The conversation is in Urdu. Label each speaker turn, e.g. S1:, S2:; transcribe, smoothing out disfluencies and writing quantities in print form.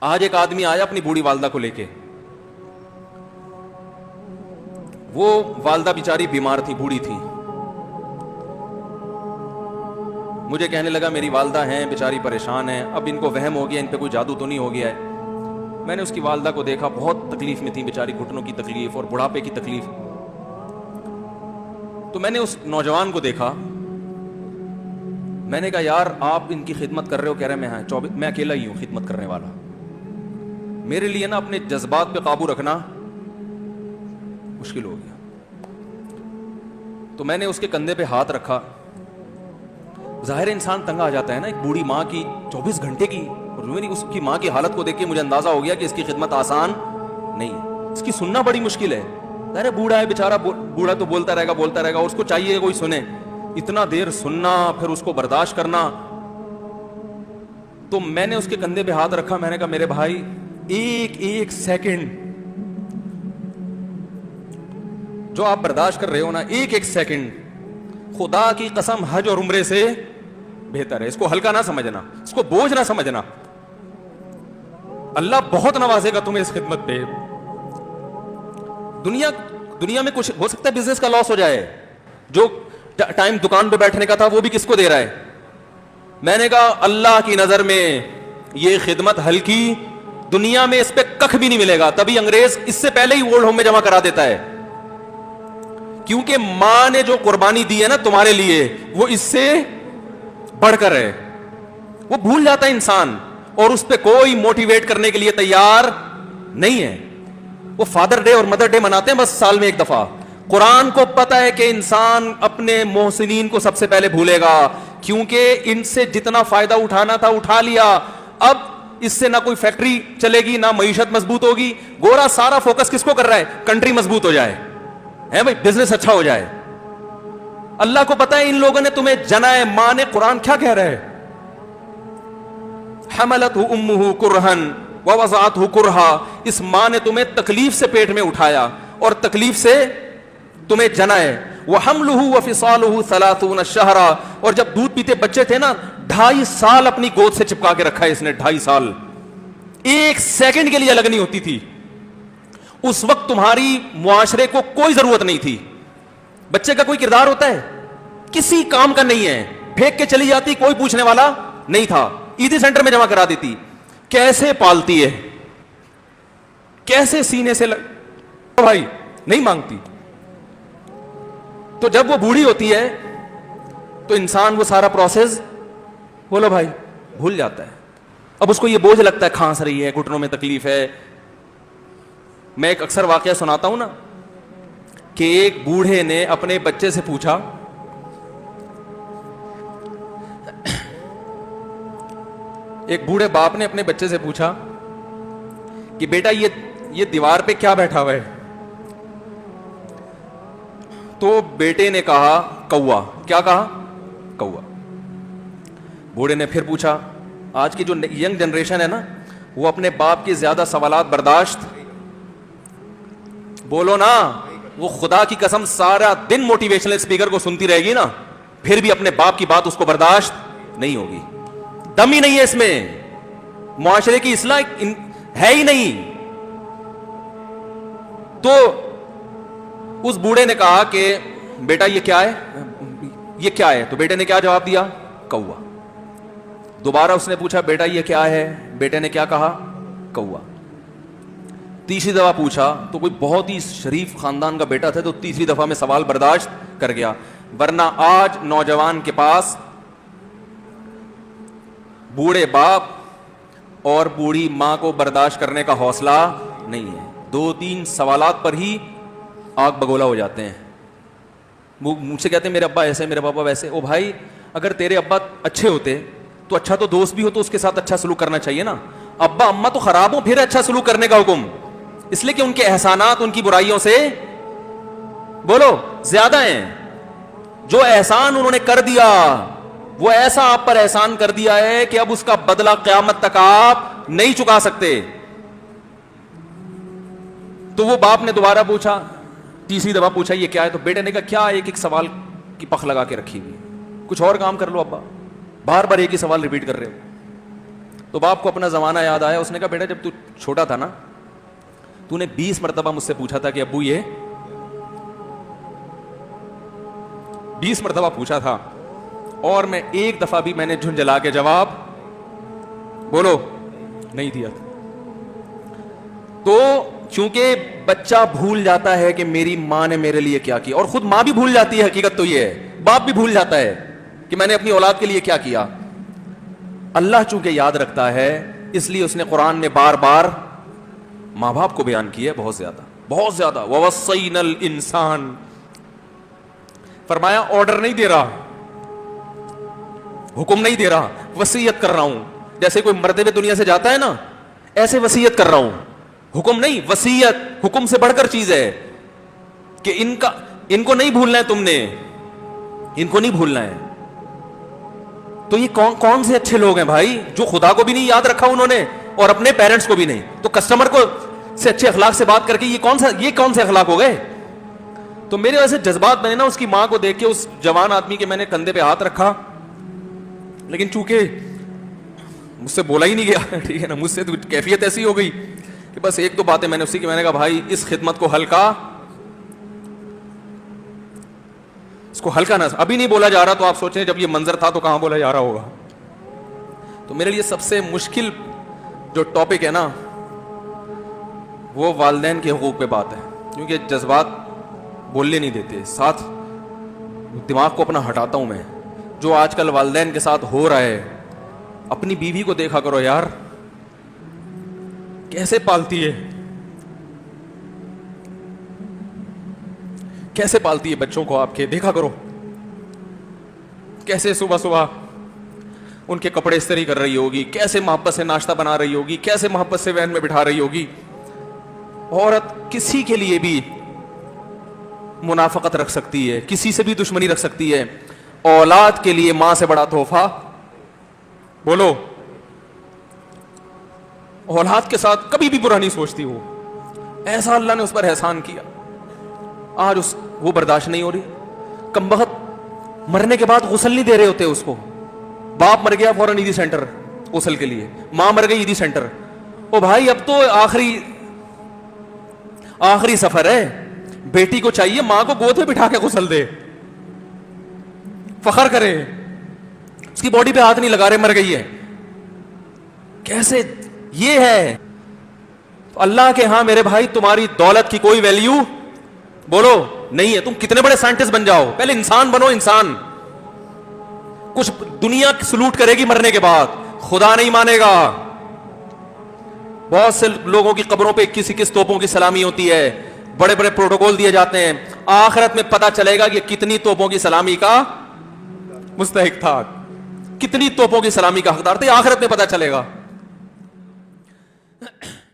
S1: آج ایک آدمی آیا اپنی بوڑھی والدہ کو لے کے. وہ والدہ بیچاری بیمار تھی, بوڑھی تھی. مجھے کہنے لگا میری والدہ ہیں بیچاری پریشان ہیں, اب ان کو وہم ہو گیا ان پہ کوئی جادو تو نہیں ہو گیا ہے. میں نے اس کی والدہ کو دیکھا, بہت تکلیف میں تھی بیچاری, گھٹنوں کی تکلیف اور بڑھاپے کی تکلیف. تو میں نے اس نوجوان کو دیکھا, میں نے کہا یار آپ ان کی خدمت کر رہے ہو؟ کہہ رہے میں اکیلا ہی ہوں خدمت کرنے والا. میرے لیے نا اپنے جذبات پہ قابو رکھنا مشکل ہو گیا. تو میں نے اس کے کندھے پہ ہاتھ رکھا. ظاہر انسان تنگ آ جاتا ہے نا, ایک بوڑھی ماں کی 24 گھنٹے کی, اور اس کی ماں کی حالت کو دیکھ کے مجھے اندازہ ہو گیا کہ اس کی خدمت آسان نہیں ہے, اس کی سننا بڑی مشکل ہے. ظاہر بوڑھا ہے بیچارہ, بوڑھا تو بولتا رہے گا, اس کو چاہیے کوئی سنے. اتنا دیر سننا پھر اس کو برداشت کرنا. تو میں نے اس کے کندھے پہ ہاتھ رکھا, میں نے کہا میرے بھائی ایک سیکنڈ جو آپ برداشت کر رہے ہو نا, ایک سیکنڈ خدا کی قسم حج اور عمرے سے بہتر ہے. اس کو ہلکا نہ سمجھنا, اس کو بوجھ نہ سمجھنا. اللہ بہت نوازے گا تمہیں اس خدمت پہ. دنیا میں کچھ ہو سکتا ہے بزنس کا لاس ہو جائے, جو ٹائم دکان پہ بیٹھنے کا تھا وہ بھی کس کو دے رہا ہے. میں نے کہا اللہ کی نظر میں یہ خدمت ہلکی, دنیا میں اس پہ کخ بھی نہیں ملے گا. تبھی انگریز اس سے پہلے ہی اولڈ ہوم میں جمع کرا دیتا ہے, کیونکہ ماں نے جو قربانی دی ہے نا تمہارے لیے وہ اس سے بڑھ کر ہے. وہ بھول جاتا ہے انسان, اور اس پہ کوئی موٹیویٹ کرنے کے لیے تیار نہیں ہے. وہ فادر ڈے اور مدر ڈے مناتے ہیں بس سال میں ایک دفعہ. قرآن کو پتا ہے کہ انسان اپنے محسنین کو سب سے پہلے بھولے گا, کیونکہ ان سے جتنا فائدہ اٹھانا تھا اٹھا لیا. اب اس سے نہ کوئی فیکٹری چلے گی, نہ معیشت مضبوط ہوگی. گورا سارا فوکس کس کو کر رہا ہے؟ کنٹری مضبوط ہو جائے, ہے بھائی, بزنس اچھا ہو جائے. اللہ کو پتا ہے ان لوگوں نے تمہیں جنا ہے. ماں نے, قرآن کیا کہہ رہا ہے؟ حملتہ امہ کرہن ووضعتہ کرہا. اس ماں نے تمہیں تکلیف سے پیٹ میں اٹھایا اور تکلیف سے تمہیں جنا ہے. وحملہ وفصالہ 30 شہرا. اور جب دودھ پیتے بچے تھے نا 2.5 سال اپنی گود سے چپکا کے رکھا ہے اس نے. 2.5 سال, ایک سیکنڈ کے لیے الگ نہیں ہوتی تھی. اس وقت تمہاری معاشرے کو کوئی ضرورت نہیں تھی. بچے کا کوئی کردار ہوتا ہے؟ کسی کام کا نہیں ہے. پھینک کے چلی جاتی, کوئی پوچھنے والا نہیں تھا. عیدی سینٹر میں جمع کرا دیتی. کیسے پالتی ہے, کیسے سینے سے بھائی نہیں مانگتی. تو جب وہ بوڑھی ہوتی ہے تو انسان وہ سارا پروسیس بولو بھائی بھول جاتا ہے. اب اس کو یہ بوجھ لگتا ہے, کھانس رہی ہے, گھٹنوں میں تکلیف ہے. میں ایک اکثر واقعہ سناتا ہوں نا, کہ ایک بوڑھے نے اپنے بچے سے پوچھا, ایک بوڑھے باپ نے اپنے بچے سے پوچھا کہ بیٹا یہ دیوار پہ کیا بیٹھا ہوا ہے؟ تو بیٹے نے کہا کوا. کیا کہا؟ کوا. بوڑھے نے پھر پوچھا, آج کی جو ینگ جنریشن ہے نا وہ اپنے باپ کے زیادہ سوالات برداشت, بولو نا, وہ خدا کی قسم سارا دن موٹیویشنل اسپیکر کو سنتی رہے گی نا, پھر بھی اپنے باپ کی بات اس کو برداشت نہیں ہوگی. دم ہی نہیں ہے اس میں, معاشرے کی اصلاح ہے ہی نہیں. تو اس بوڑھے نے کہا کہ بیٹا یہ کیا ہے؟ تو بیٹے نے کیا جواب دیا؟ کوا. دوبارہ اس نے پوچھا بیٹا یہ کیا ہے؟ بیٹے نے کیا کہا؟ کوا. تیسری دفعہ پوچھا تو کوئی بہت ہی شریف خاندان کا بیٹا تھا, تو تیسری دفعہ میں سوال برداشت کر گیا. ورنہ آج نوجوان کے پاس بوڑھے باپ اور بوڑھی ماں کو برداشت کرنے کا حوصلہ نہیں ہے. 2-3 سوالات پر ہی آگ بگولا ہو جاتے ہیں. مجھ سے کہتے ہیں میرے ابا ایسے, میرے پاپا ویسے. او بھائی اگر تیرے ابا اچھے ہوتے تو اچھا تو دوست بھی ہو تو اس کے ساتھ اچھا سلوک کرنا چاہیے نا. ابا اماں تو خراب ہو پھر اچھا سلوک کرنے کا حکم, اس لیے کہ ان کے احسانات ان کی برائیوں سے بولو زیادہ ہیں. جو احسان انہوں نے کر دیا وہ ایسا آپ پر احسان کر دیا ہے کہ اب اس کا بدلہ قیامت تک آپ نہیں چکا سکتے. تو وہ باپ نے دوبارہ پوچھا, تیسری دفعہ پوچھا یہ کیا ہے؟ تو بیٹے نے کہا کیا ایک سوال کی پخ لگا کے رکھی ہوئی, کچھ اور کام کر لو ابا, بار بار ایک ہی سوال ریپیٹ کر رہے ہو. تو باپ کو اپنا زمانہ یاد آیا. اس نے کہا بیٹا جب تو چھوٹا تھا نا تو نے 20 مرتبہ مجھ سے پوچھا تھا کہ ابو یہ 20 مرتبہ پوچھا تھا, اور میں ایک دفعہ بھی میں نے جھنجھلا کے جواب بولو نہیں دیا تھا. تو چونکہ بچہ بھول جاتا ہے کہ میری ماں نے میرے لیے کیا کیا, اور خود ماں بھی بھول جاتی ہے, حقیقت تو یہ ہے باپ بھی بھول جاتا ہے کہ میں نے اپنی اولاد کے لیے کیا کیا. اللہ چونکہ یاد رکھتا ہے اس لیے اس نے قرآن میں بار بار ماں باپ کو بیان کیا ہے, بہت زیادہ بہت زیادہ. وَوَصَّيْنَا الْإِنسَانَ, فرمایا آرڈر نہیں دے رہا, حکم نہیں دے رہا, وصیت کر رہا ہوں. جیسے کوئی مرتے ہوئے دنیا سے جاتا ہے نا, ایسے وصیت کر رہا ہوں, حکم نہیں. وصیت حکم سے بڑھ کر چیز ہے کہ ان کو نہیں بھولنا ہے, تم نے ان کو نہیں بھولنا ہے. تو یہ کون سے اچھے لوگ ہیں بھائی جو خدا کو بھی نہیں یاد رکھا انہوں نے اور اپنے پیرنٹس کو بھی نہیں. تو کسٹمر کو سے اچھے اخلاق سے بات کر کے یہ کون سے اخلاق ہو گئے. تو میرے ویسے جذبات میں نے نا اس کی ماں کو دیکھ کے اس جوان آدمی کے میں نے کندھے پہ ہاتھ رکھا, لیکن چونکہ مجھ سے بولا ہی نہیں گیا, ٹھیک ہے نا, مجھ سے تو کیفیت ایسی ہو گئی کہ بس ایک دو باتیں میں نے اسی کی, میں نے کہا بھائی اس خدمت کو ہلکا نہ, ابھی نہیں بولا جا رہا تو آپ سوچیں جب یہ منظر تھا تو کہاں بولا جا رہا ہوگا. تو میرے لیے سب سے مشکل جو ٹاپک ہے نا وہ والدین کے حقوق پہ بات ہے, کیونکہ جذبات بولنے نہیں دیتے, ساتھ دماغ کو اپنا ہٹاتا ہوں میں. جو آج کل والدین کے ساتھ ہو رہا ہے, اپنی بیوی کو دیکھا کرو یار, کیسے پالتی ہے, کیسے پالتی ہے بچوں کو آپ کے, دیکھا کرو کیسے صبح صبح ان کے کپڑے استری کر رہی ہوگی, کیسے محبت سے ناشتہ بنا رہی ہوگی, کیسے محبت سے وین میں بٹھا رہی ہوگی. عورت کسی کے لیے بھی منافقت رکھ سکتی ہے, کسی سے بھی دشمنی رکھ سکتی ہے, اولاد کے لیے ماں سے بڑا تحفہ بولو. اولاد کے ساتھ کبھی بھی برا نہیں سوچتی, ایسا اللہ نے اس پر احسان کیا, آج وہ برداشت نہیں ہو رہی. کمبخت مرنے کے بعد غسل نہیں دے رہے ہوتے اس کو, باپ مر گیا فوراً ایدی سینٹر غسل کے لیے, ماں مر گئی ایدی سینٹر. او بھائی اب تو آخری سفر ہے, بیٹی کو چاہیے ماں کو گود میں بٹھا کے غسل دے, فخر کرے, اس کی باڈی پہ ہاتھ نہیں لگا رہے, مر گئی ہے. کیسے یہ ہے اللہ کے ہاں میرے بھائی, تمہاری دولت کی کوئی ویلیو بولو نہیں ہے. تم کتنے بڑے سائنٹسٹ بن جاؤ, پہلے انسان بنو. انسان کچھ دنیا سلوٹ کرے گی مرنے کے بعد, خدا نہیں مانے گا. بہت سے لوگوں کی قبروں پہ 21 توپوں کی سلامی ہوتی ہے, بڑے بڑے پروٹوکول دیے جاتے ہیں. آخرت میں پتا چلے گا کہ کتنی توپوں کی سلامی کا مستحق تھا, کتنی توپوں کی سلامی کا حقدار تھا, آخرت میں پتا چلے گا.